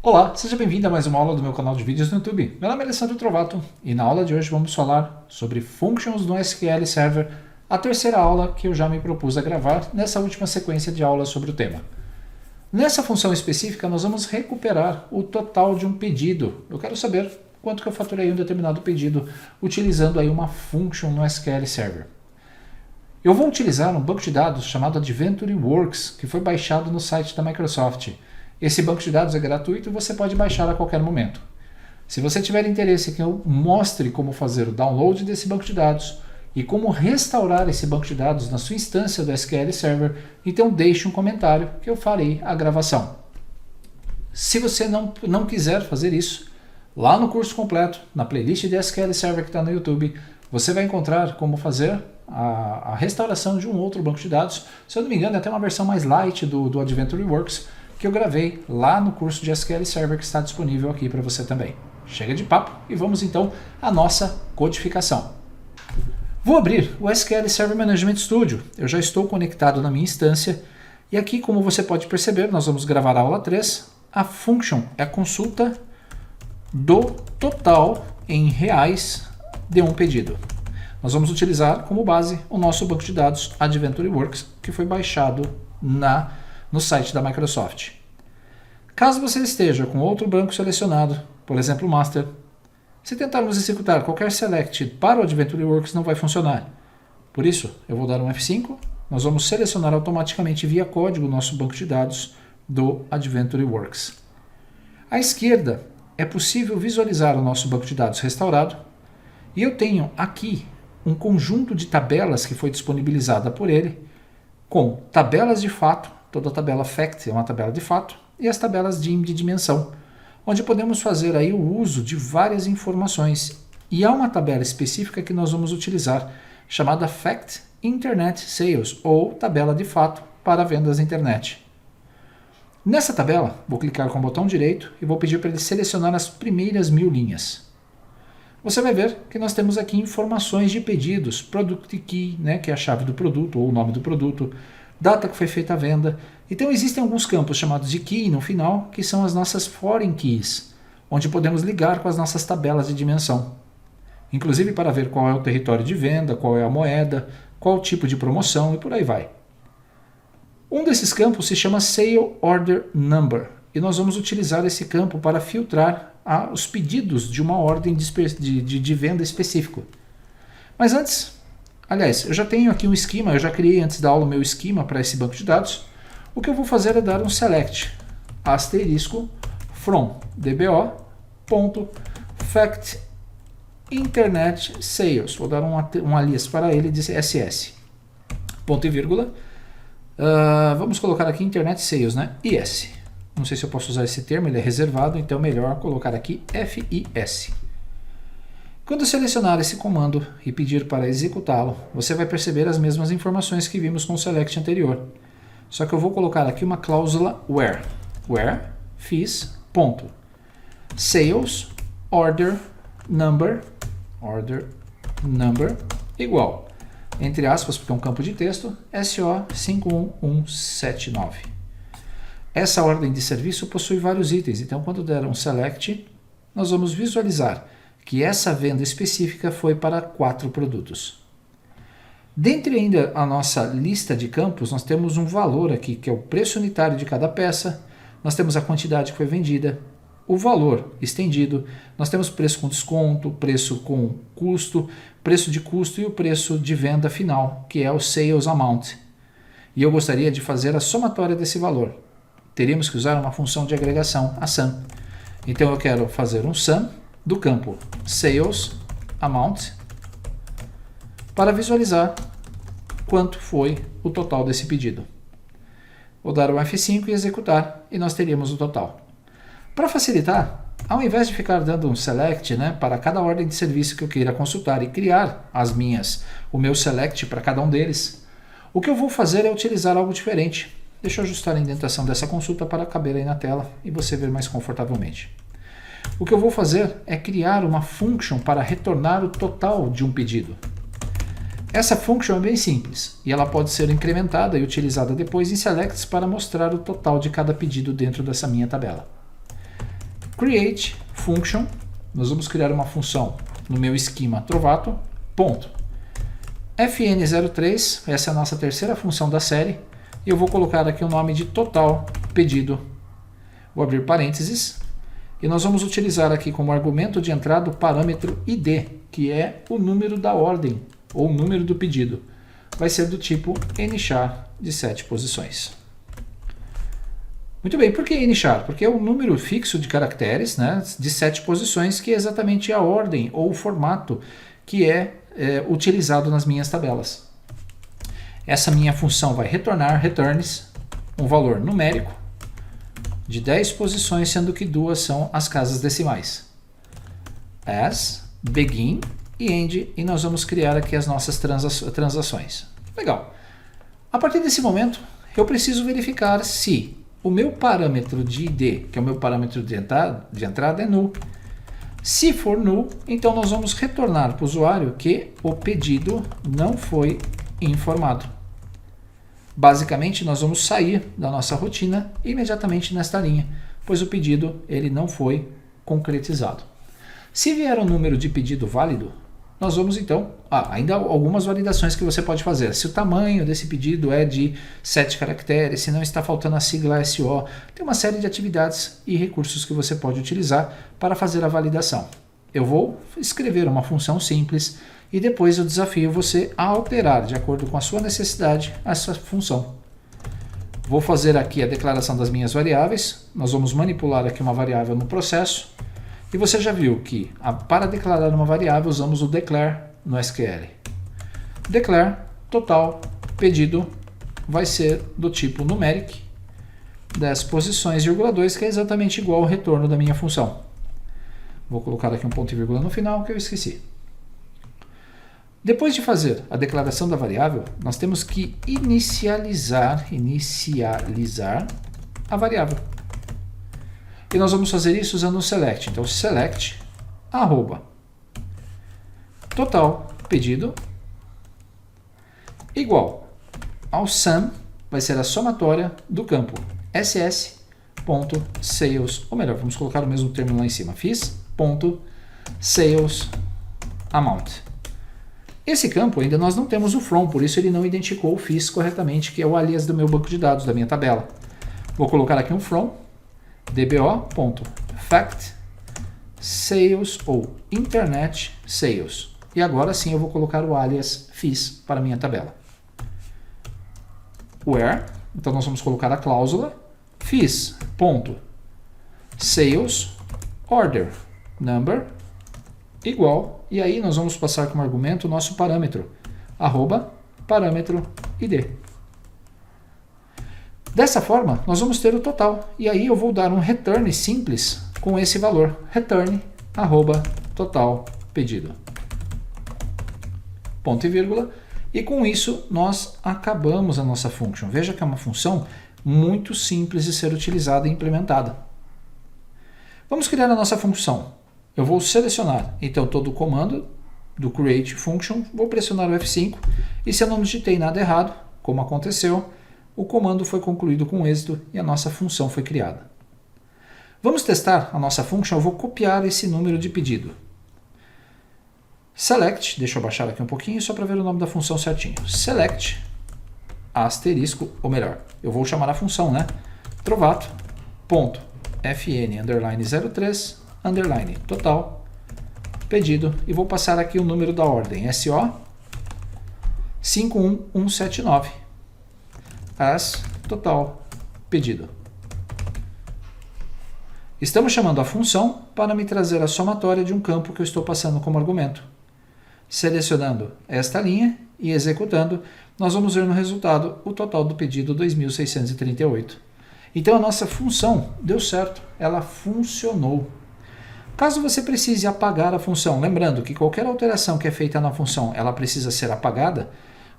Olá, seja bem-vindo a mais uma aula do meu canal de vídeos no YouTube. Meu nome é Alessandro Trovato e na aula de hoje vamos falar sobre functions no SQL Server, a terceira aula que eu já me propus a gravar nessa última sequência de aulas sobre o tema. Nessa função específica nós vamos recuperar o total de um pedido. Eu quero saber quanto que eu faturei um determinado pedido utilizando aí uma function no SQL Server. Eu vou utilizar um banco de dados chamado Adventure Works, que foi baixado no site da Microsoft. Esse banco de dados é gratuito e você pode baixar a qualquer momento. Se você tiver interesse que eu mostre como fazer o download desse banco de dados e como restaurar esse banco de dados na sua instância do SQL Server, então deixe um comentário que eu farei a gravação. Se você não quiser fazer isso, lá no curso completo, na playlist de SQL Server que está no YouTube, você vai encontrar como fazer a restauração de um outro banco de dados. Se eu não me engano, é até uma versão mais light do Adventure Works, que eu gravei lá no curso de SQL Server que está disponível aqui para você também. Chega de papo e vamos então à nossa codificação. Vou abrir o SQL Server Management Studio. Eu já estou conectado na minha instância e aqui, como você pode perceber, nós vamos gravar a aula 3. A function é a consulta do total em reais de um pedido. Nós vamos utilizar como base o nosso banco de dados Adventure Works, que foi baixado no site da Microsoft. Caso você esteja com outro banco selecionado, por exemplo o Master, se tentarmos executar qualquer select para o Adventure Works não vai funcionar. Por isso, eu vou dar um F5, nós vamos selecionar automaticamente via código o nosso banco de dados do Adventure Works. À esquerda é possível visualizar o nosso banco de dados restaurado e eu tenho aqui um conjunto de tabelas que foi disponibilizada por ele com tabelas de fato. Toda a tabela fact é uma tabela de fato, e as tabelas dim de dimensão, onde podemos fazer aí o uso de várias informações. E há uma tabela específica que nós vamos utilizar, chamada Fact Internet Sales, ou tabela de fato para vendas na internet. Nessa tabela, vou clicar com o botão direito e vou pedir para ele selecionar as primeiras 1000 linhas. Você vai ver que nós temos aqui informações de pedidos, Product Key, que é a chave do produto ou o nome do produto, data que foi feita a venda. Então existem alguns campos chamados de key no final, que são as nossas foreign keys, onde podemos ligar com as nossas tabelas de dimensão. Inclusive para ver qual é o território de venda, qual é a moeda, qual o tipo de promoção e por aí vai. Um desses campos se chama Sale Order Number, e nós vamos utilizar esse campo para filtrar os pedidos de uma ordem de venda específico. Mas antes, aliás, eu já tenho aqui um esquema, eu já criei antes da aula o meu esquema para esse banco de dados. O que eu vou fazer é dar um select asterisco from dbo.fact internet sales. Vou dar um alias para ele de SS. Ponto e vírgula. Vamos colocar aqui internet sales, IS. Não sei se eu posso usar esse termo, ele é reservado, então é melhor colocar aqui FIS. Quando selecionar esse comando e pedir para executá-lo, você vai perceber as mesmas informações que vimos com o select anterior. Só que eu vou colocar aqui uma cláusula where FIS, ponto, sales order number igual, entre aspas, porque é um campo de texto, SO51179. Essa ordem de serviço possui vários itens, então quando der um select, nós vamos visualizar que essa venda específica foi para 4 produtos. Dentre ainda a nossa lista de campos, nós temos um valor aqui, que é o preço unitário de cada peça, nós temos a quantidade que foi vendida, o valor estendido, nós temos preço com desconto, preço com custo, preço de custo e o preço de venda final, que é o Sales Amount. E eu gostaria de fazer a somatória desse valor. Teríamos que usar uma função de agregação, a sum. Então eu quero fazer um sum do campo Sales Amount para visualizar quanto foi o total desse pedido. Vou dar um F5 e executar e nós teríamos o total. Para facilitar, ao invés de ficar dando um select para cada ordem de serviço que eu queira consultar e criar o meu select para cada um deles, o que eu vou fazer é utilizar algo diferente. Deixa eu ajustar a indentação dessa consulta para caber aí na tela e você ver mais confortavelmente. O que eu vou fazer é criar uma function para retornar o total de um pedido. Essa function é bem simples e ela pode ser incrementada e utilizada depois em selects para mostrar o total de cada pedido dentro dessa minha tabela. Create function, nós vamos criar uma função no meu esquema Trovato, ponto. fn03, essa é a nossa terceira função da série, e eu vou colocar aqui o nome de total pedido. Vou abrir parênteses, e nós vamos utilizar aqui como argumento de entrada o parâmetro id, que é o número da ordem, ou o número do pedido. Vai ser do tipo nchar de 7 posições. Muito bem, por que nchar? Porque é um número fixo de caracteres, né, de 7 posições, que é exatamente a ordem ou o formato que é utilizado nas minhas tabelas. Essa minha função vai retornar returns, um valor numérico de 10 posições, sendo que 2 são as casas decimais. As, begin e end, e nós vamos criar aqui as nossas transações. Legal. A partir desse momento, eu preciso verificar se o meu parâmetro de id, que é o meu parâmetro de entrada, é null. Se for null, então nós vamos retornar para o usuário que o pedido não foi informado. Basicamente, nós vamos sair da nossa rotina imediatamente nesta linha, pois o pedido ele não foi concretizado. Se vier um número de pedido válido, nós vamos então, ainda algumas validações que você pode fazer. Se o tamanho desse pedido é de 7 caracteres, se não está faltando a sigla SO, tem uma série de atividades e recursos que você pode utilizar para fazer a validação. Eu vou escrever uma função simples e depois eu desafio você a alterar, de acordo com a sua necessidade, essa função. Vou fazer aqui a declaração das minhas variáveis, nós vamos manipular aqui uma variável no processo, e você já viu que para declarar uma variável usamos o declare no SQL. Declare total pedido vai ser do tipo numeric, 10 posições, 2, que é exatamente igual ao retorno da minha função. Vou colocar aqui um ponto e vírgula no final que eu esqueci. Depois de fazer a declaração da variável, nós temos que inicializar a variável. E nós vamos fazer isso usando o select. Então, select arroba total pedido igual ao sum, vai ser a somatória do campo ss.sales, ou melhor, vamos colocar o mesmo termo lá em cima, fees.sales amount. Esse campo ainda nós não temos o from, por isso ele não identificou o fees corretamente, que é o alias do meu banco de dados, da minha tabela. Vou colocar aqui um from, dbo.fact sales ou internet sales. E agora sim eu vou colocar o alias fees para a minha tabela. Where, então nós vamos colocar a cláusula fees.sales order number igual, e aí nós vamos passar como argumento o nosso parâmetro, arroba parâmetro id. Dessa forma, nós vamos ter o total, e aí eu vou dar um return simples com esse valor, return arroba total pedido. Ponto e vírgula, e com isso nós acabamos a nossa function. Veja que é uma função muito simples de ser utilizada e implementada. Vamos criar a nossa função. Eu vou selecionar então todo o comando do create function, vou pressionar o F5 e se eu não digitei nada errado, como aconteceu, o comando foi concluído com êxito e a nossa função foi criada. Vamos testar a nossa function, eu vou copiar esse número de pedido. Select, deixa eu baixar aqui um pouquinho só para ver o nome da função certinho. Select, asterisco, ou melhor, eu vou chamar a função, né? Trovato.fn_03 underline total pedido e vou passar aqui o número da ordem SO 51179 as total pedido. Estamos chamando a função para me trazer a somatória de um campo que eu estou passando como argumento. Selecionando esta linha e executando, nós vamos ver no resultado o total do pedido 2.638. Então a nossa função deu certo, ela funcionou. Caso você precise apagar a função, lembrando que qualquer alteração que é feita na função, ela precisa ser apagada,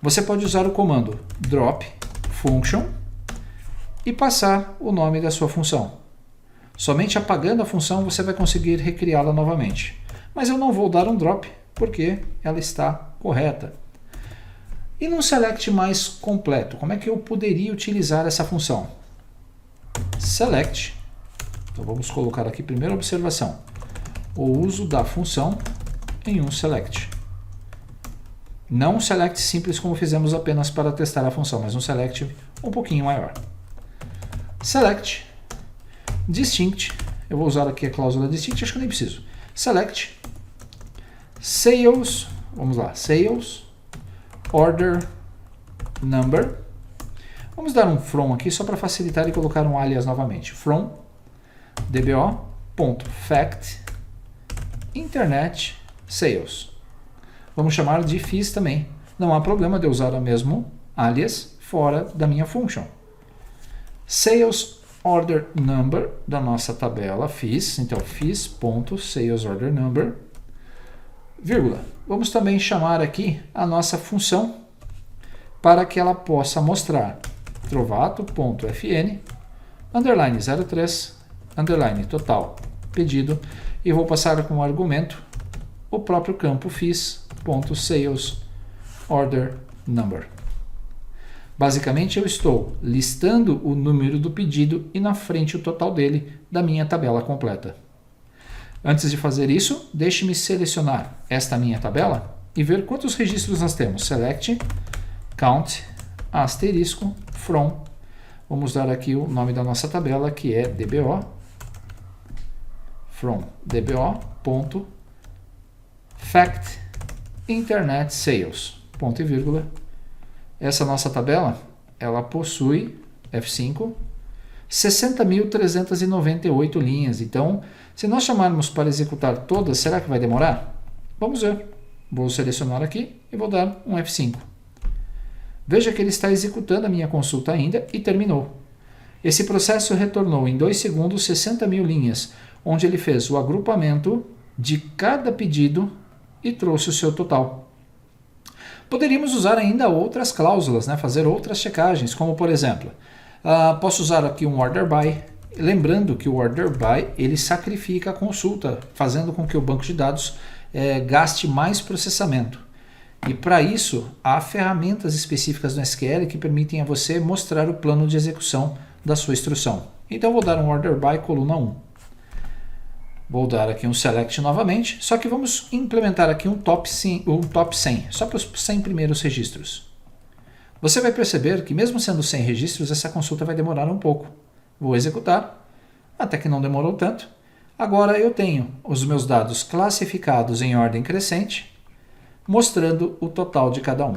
você pode usar o comando drop function e passar o nome da sua função. Somente apagando a função você vai conseguir recriá-la novamente. Mas eu não vou dar um drop porque ela está correta. E num select mais completo, como é que eu poderia utilizar essa função? Select, então vamos colocar aqui primeira observação, o uso da função em um select. Não um select simples como fizemos apenas para testar a função, mas um select um pouquinho maior. Select, distinct, eu vou usar aqui a cláusula distinct, acho que eu nem preciso. Select, sales, vamos lá, sales, order, number. Vamos dar um from aqui só para facilitar e colocar um alias novamente. From, dbo.fact, internet, sales. Vamos chamar de FIS também. Não há problema de eu usar o mesmo alias fora da minha function. Sales order number da nossa tabela FIS, então FIS.salesOrderNumber, vírgula. Vamos também chamar aqui a nossa função para que ela possa mostrar trovato.fn, underline 03, underline total pedido, e vou passar como argumento o próprio campo FIS.salesOrderNumber. Basicamente, eu estou listando o número do pedido e na frente o total dele da minha tabela completa. Antes de fazer isso, deixe-me selecionar esta minha tabela e ver quantos registros nós temos. Select, count, asterisco, from. Vamos dar aqui o nome da nossa tabela, que é dbo, from dbo.fact, internet sales, ponto e vírgula. Essa nossa tabela, ela possui F5, 60.398 linhas. Então, se nós chamarmos para executar todas, será que vai demorar? Vamos ver. Vou selecionar aqui e vou dar um F5. Veja que ele está executando a minha consulta ainda e terminou. Esse processo retornou em 2 segundos 60.000 linhas, onde ele fez o agrupamento de cada pedido e trouxe o seu total. Poderíamos usar ainda outras cláusulas, né? Fazer outras checagens, como por exemplo, posso usar aqui um order by, lembrando que o order by ele sacrifica a consulta, fazendo com que o banco de dados gaste mais processamento. E para isso, há ferramentas específicas no SQL que permitem a você mostrar o plano de execução da sua instrução. Então, vou dar um order by coluna 1. Vou dar aqui um select novamente, só que vamos implementar aqui um top 100, só para os 100 primeiros registros. Você vai perceber que mesmo sendo 100 registros, essa consulta vai demorar um pouco. Vou executar, até que não demorou tanto. Agora eu tenho os meus dados classificados em ordem crescente, mostrando o total de cada um.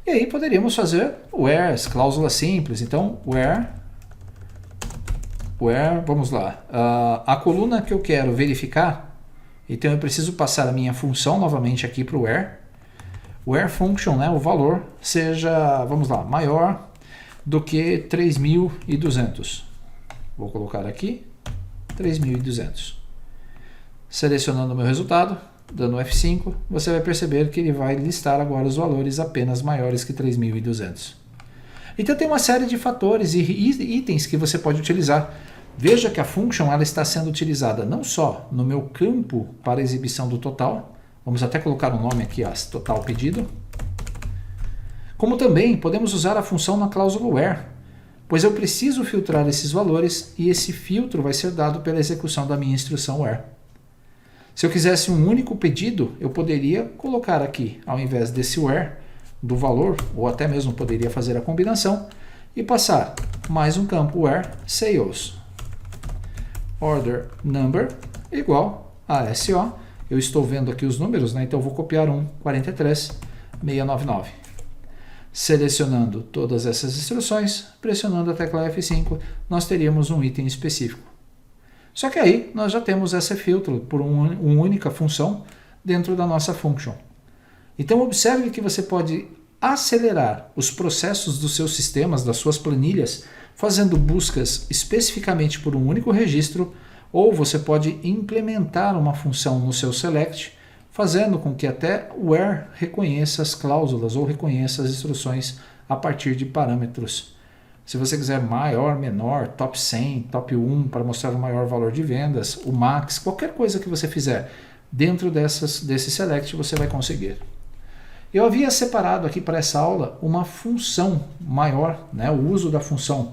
E aí poderíamos fazer where, cláusula simples. Então, where, vamos lá, a coluna que eu quero verificar, então eu preciso passar a minha função novamente aqui para o where function, né, o valor seja, vamos lá, maior do que 3.200. Vou colocar aqui 3.200. Selecionando o meu resultado, dando F5, você vai perceber que ele vai listar agora os valores apenas maiores que 3.200. Então tem uma série de fatores e itens que você pode utilizar. Veja que a function ela está sendo utilizada não só no meu campo para exibição do total, vamos até colocar um nome aqui, total pedido, como também podemos usar a função na cláusula where, pois eu preciso filtrar esses valores e esse filtro vai ser dado pela execução da minha instrução where. Se eu quisesse um único pedido, eu poderia colocar aqui, ao invés desse where, do valor, ou até mesmo poderia fazer a combinação, e passar mais um campo where sales order number igual a SO. Eu estou vendo aqui os números, né? Então eu vou copiar 43,699. Selecionando todas essas instruções, pressionando a tecla F5, nós teríamos um item específico. Só que aí nós já temos esse filtro por uma única função dentro da nossa function. Então observe que você pode acelerar os processos dos seus sistemas, das suas planilhas, fazendo buscas especificamente por um único registro, ou você pode implementar uma função no seu select, fazendo com que até o where reconheça as cláusulas ou reconheça as instruções a partir de parâmetros. Se você quiser maior, menor, top 100, top 1 para mostrar o maior valor de vendas, o max, qualquer coisa que você fizer dentro desse select você vai conseguir. Eu havia separado aqui para essa aula uma função maior, né, o uso da função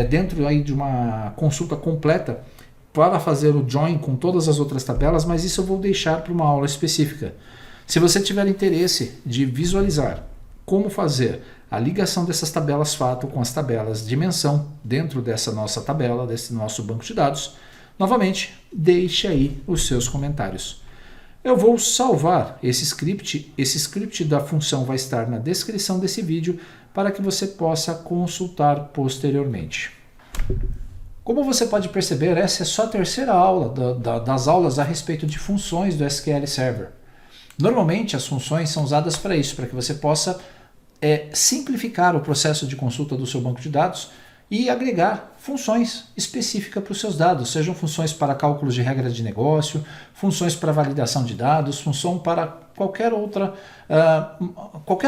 dentro aí de uma consulta completa para fazer o join com todas as outras tabelas, mas isso eu vou deixar para uma aula específica. Se você tiver interesse de visualizar como fazer a ligação dessas tabelas fato com as tabelas dimensão dentro dessa nossa tabela, desse nosso banco de dados, novamente, deixe aí os seus comentários. Eu vou salvar esse script da função vai estar na descrição desse vídeo para que você possa consultar posteriormente. Como você pode perceber, essa é só a terceira aula das aulas a respeito de funções do SQL Server. Normalmente as funções são usadas para isso, para que você possa simplificar o processo de consulta do seu banco de dados e agregar funções específicas para os seus dados, sejam funções para cálculos de regra de negócio, funções para validação de dados, função para qualquer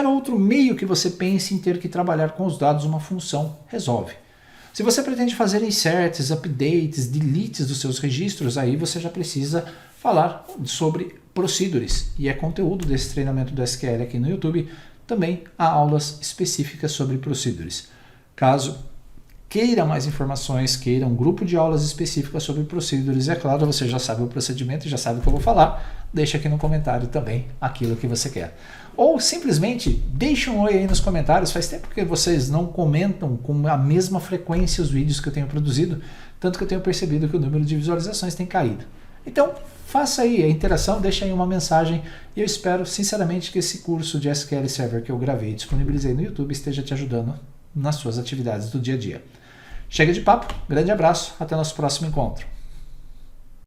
outro meio que você pense em ter que trabalhar com os dados, uma função resolve. Se você pretende fazer inserts, updates, deletes dos seus registros, aí você já precisa falar sobre procedures, e é conteúdo desse treinamento do SQL aqui no YouTube. Também há aulas específicas sobre procedures. Caso queira mais informações, queira um grupo de aulas específicas sobre procedures, é claro, você já sabe o procedimento e já sabe o que eu vou falar, deixa aqui no comentário também aquilo que você quer. Ou simplesmente deixa um oi aí nos comentários, faz tempo que vocês não comentam com a mesma frequência os vídeos que eu tenho produzido, tanto que eu tenho percebido que o número de visualizações tem caído. Então, faça aí a interação, deixa aí uma mensagem e eu espero sinceramente que esse curso de SQL Server que eu gravei e disponibilizei no YouTube esteja te ajudando nas suas atividades do dia a dia. Chega de papo, grande abraço, até nosso próximo encontro.